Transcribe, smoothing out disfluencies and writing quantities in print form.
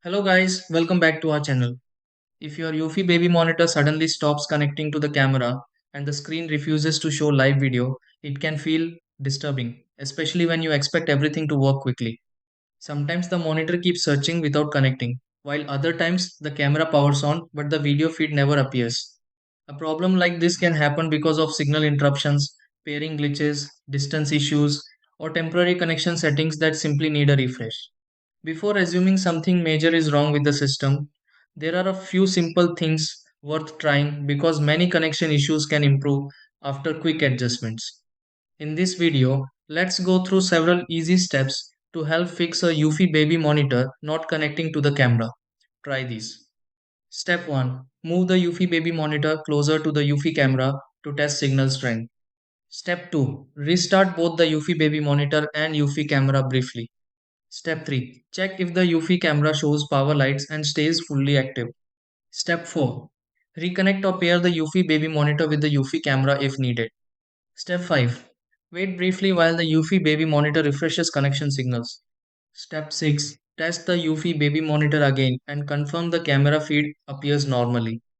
Hello guys, welcome back to our channel. If your Eufy baby monitor suddenly stops connecting to the camera and the screen refuses to show live video, it can feel disturbing, especially when you expect everything to work quickly. Sometimes the monitor keeps searching without connecting, while other times the camera powers on but the video feed never appears. A problem like this can happen because of signal interruptions, pairing glitches, distance issues, or temporary connection settings that simply need a refresh. Before assuming something major is wrong with the system, there are a few simple things worth trying because many connection issues can improve after quick adjustments. In this video, let's go through several easy steps to help fix a Eufy baby monitor not connecting to the camera. Try these. Step 1. Move the Eufy baby monitor closer to the Eufy camera to test signal strength. Step 2. Restart both the Eufy baby monitor and Eufy camera briefly. Step 3. Check if the Eufy camera shows power lights and stays fully active. Step 4. Reconnect or pair the Eufy baby monitor with the Eufy camera if needed. Step 5. Wait briefly while the Eufy baby monitor refreshes connection signals. Step 6. Test the Eufy baby monitor again and confirm the camera feed appears normally.